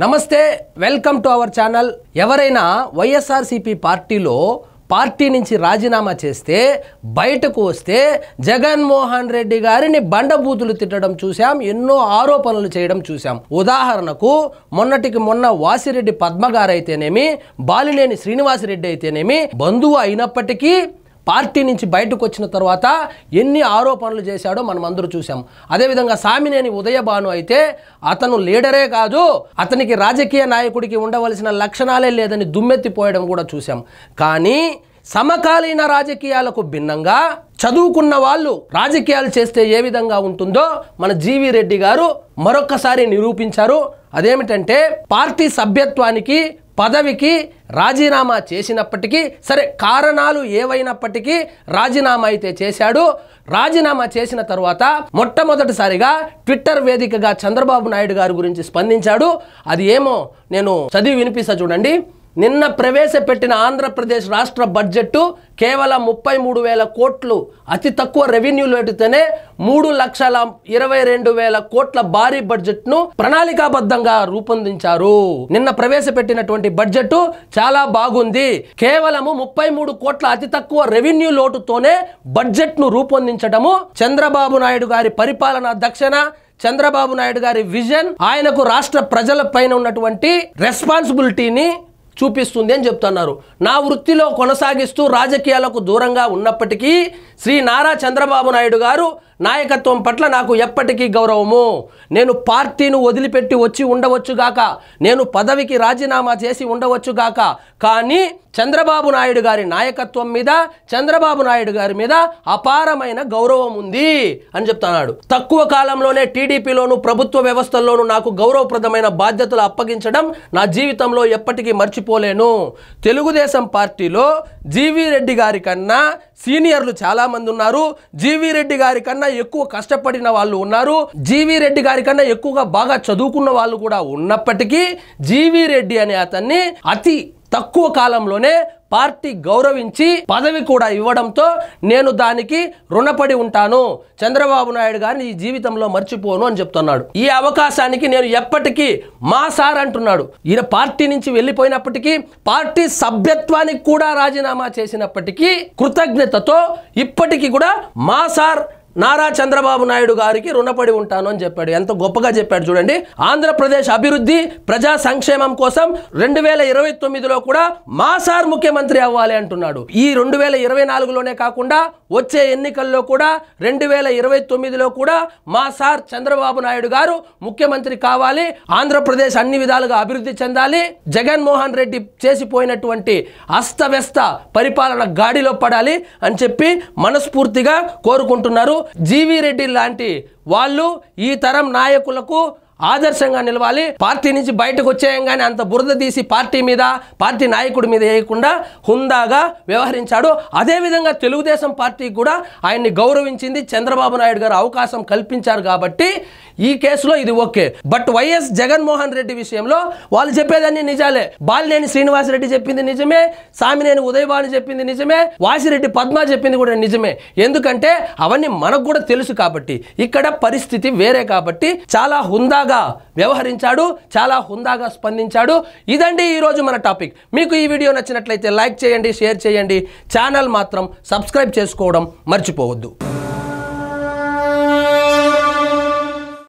నమస్తే, welcome to our channel. ఎవరైనా YSRCP party నుంచి రాజీనామా చేస్తే బయటకు వస్తే జగన్మోహన్ రెడ్డి గారిని బండబూతులు తిట్టడం చూసాం, ఎన్నో ఆరోపణలు చేయడం చూసాం. ఉదాహరణకు మొన్నటికి మొన్న వాసిరెడ్డి పద్మ గారు అయితేనేమి, బాలినేని శ్రీనివాసరెడ్డి అయితేనేమి, బంధువు అయినప్పటికీ పార్టీ నుంచి బయటకు వచ్చిన తర్వాత ఎన్ని ఆరోపణలు చేశాడో మనం అందరూ చూసాం. అదేవిధంగా సామినేని ఉదయభాను అయితే అతను లీడరే కాదు, అతనికి రాజకీయ నాయకుడికి ఉండవలసిన లక్షణాలే లేదని దుమ్మెత్తిపోయడం కూడా చూసాం. కానీ సమకాలీన రాజకీయాలకు భిన్నంగా చదువుకున్న వాళ్ళు రాజకీయాలు చేస్తే ఏ విధంగా ఉంటుందో మన జీవీ రెడ్డి గారు మరొక్కసారి నిరూపించారు. అదేమిటంటే పార్టీ సభ్యత్వానికి పదవికి రాజీనామా చేసినప్పటికీ సరే, కారణాలు ఏవైనప్పటికీ రాజీనామా అయితే చేశాడు. రాజీనామా చేసిన తర్వాత మొట్టమొదటిసారిగా ట్విట్టర్ వేదికగా చంద్రబాబు నాయుడు గారి గురించి స్పందించాడు. అది ఏమో నేను చదివి వినిపిస్తా చూడండి. నిన్న ప్రవేశపెట్టిన ఆంధ్రప్రదేశ్ రాష్ట్ర బడ్జెట్ కేవలం 33,000 కోట్లు అతి తక్కువ రెవెన్యూ లోటుతోనే 3,22,000 కోట్ల భారీ బడ్జెట్ను ప్రణాళికాబద్ధంగా రూపొందించారు. నిన్న ప్రవేశపెట్టినటువంటి బడ్జెట్ చాలా బాగుంది. కేవలము 33 కోట్ల అతి తక్కువ రెవెన్యూ లోటుతోనే బడ్జెట్ను రూపొందించడము చంద్రబాబు నాయుడు గారి పరిపాలన దక్షణ, చంద్రబాబు నాయుడు గారి విజన్, ఆయనకు రాష్ట్ర ప్రజల పైన ఉన్నటువంటి రెస్పాన్సిబిలిటీని చూపిస్తుంది అని చెప్తున్నారు. నా వృత్తిలో కొనసాగిస్తూ రాజకీయాలకు దూరంగా ఉన్నప్పటికీ శ్రీ నారా చంద్రబాబు నాయుడు గారు నాయకత్వం పట్ల నాకు ఎప్పటికీ గౌరవము. నేను పార్టీని వదిలిపెట్టి వచ్చి ఉండవచ్చుగాక, నేను పదవికి రాజీనామా చేసి ఉండవచ్చుగాక, కానీ చంద్రబాబు నాయుడు గారి నాయకత్వం మీద, చంద్రబాబు నాయుడు గారి మీద అపారమైన గౌరవం ఉంది అని చెప్తున్నాడు. తక్కువ కాలంలోనే టీడీపీలోను ప్రభుత్వ వ్యవస్థల్లోనూ నాకు గౌరవప్రదమైన బాధ్యతలు అప్పగించడం నా జీవితంలో ఎప్పటికీ మర్చిపోలేను. తెలుగుదేశం పార్టీలో జీవీ రెడ్డి గారి కన్నా సీనియర్లు చాలా మంది ఉన్నారు. జీవీ రెడ్డి గారి కన్నా ఎక్కువ కష్టపడిన వాళ్ళు ఉన్నారు. జీవీ రెడ్డి గారి కన్నా ఎక్కువగా బాగా చదువుకున్న వాళ్ళు కూడా ఉన్నప్పటికీ జీవీ రెడ్డి అనే అతన్ని అతి తక్కువ కాలంలోనే పార్టీ గౌరవించి పదవి కూడా ఇవ్వడంతో నేను దానికి రుణపడి ఉంటాను. చంద్రబాబు నాయుడు గారిని ఈ జీవితంలో మర్చిపోను అని చెప్తున్నాడు. ఈ అవకాశానికి నేను ఎప్పటికీ మా సార్ అంటున్నాడు. ఈయన పార్టీ నుంచి వెళ్ళిపోయినప్పటికీ, పార్టీ సభ్యత్వానికి కూడా రాజీనామా చేసినప్పటికీ కృతజ్ఞతతో ఇప్పటికీ కూడా మా సార్ నారా చంద్రబాబు నాయుడు గారికి రుణపడి ఉంటాను అని చెప్పాడు. ఎంత గొప్పగా చెప్పాడు చూడండి. ఆంధ్రప్రదేశ్ అభివృద్ధి, ప్రజా సంక్షేమం కోసం 2029లో కూడా మా సార్ ముఖ్యమంత్రి అవ్వాలి అంటున్నాడు. ఈ 2024లోనే కాకుండా వచ్చే ఎన్నికల్లో కూడా 2029లో కూడా మా సార్ చంద్రబాబు నాయుడు గారు ముఖ్యమంత్రి కావాలి, ఆంధ్రప్రదేశ్ అన్ని విధాలుగా అభివృద్ధి చెందాలి, జగన్మోహన్ రెడ్డి చేసిపోయినటువంటి అస్తవ్యస్త పరిపాలన గాడిలో పడాలి అని చెప్పి మనస్ఫూర్తిగా కోరుకుంటున్నారు. జీవీ రెడ్డి లాంటి వాళ్ళు ఈ తరం నాయకులకు ఆదర్శంగా నిలవాలి. పార్టీ నుంచి బయటకు వచ్చేయంగానే అంత బురద తీసి పార్టీ మీద, పార్టీ నాయకుడి మీద వేయకుండా హుందాగా వ్యవహరించాడు. అదేవిధంగా తెలుగుదేశం పార్టీ కూడా ఆయన్ని గౌరవించింది. చంద్రబాబు నాయుడు గారు అవకాశం కల్పించారు కాబట్టి ఈ కేసులో ఇది okay. But YS Jaganmohan Reddy విషయంలో వాళ్ళు చెప్పేదాన్ని నిజాలే. బాలినేని శ్రీనివాసరెడ్డి చెప్పింది నిజమే, సామినేని ఉదయభాను చెప్పింది నిజమే, వాసిరెడ్డి పద్మ చెప్పింది కూడా నిజమే. ఎందుకంటే అవన్నీ మనకు కూడా తెలుసు కాబట్టి. ఇక్కడ పరిస్థితి వేరే కాబట్టి చాలా హుందాగా వ్యవహరించాడు, చాలా హుందాగా స్పందించాడు. ఇదండి ఈరోజు మన టాపిక్. మీకు ఈ వీడియో నచ్చినట్లయితే లైక్ చేయండి, షేర్ చేయండి, ఛానల్ మాత్రం సబ్స్క్రైబ్ చేసుకోవడం మర్చిపోవద్దు.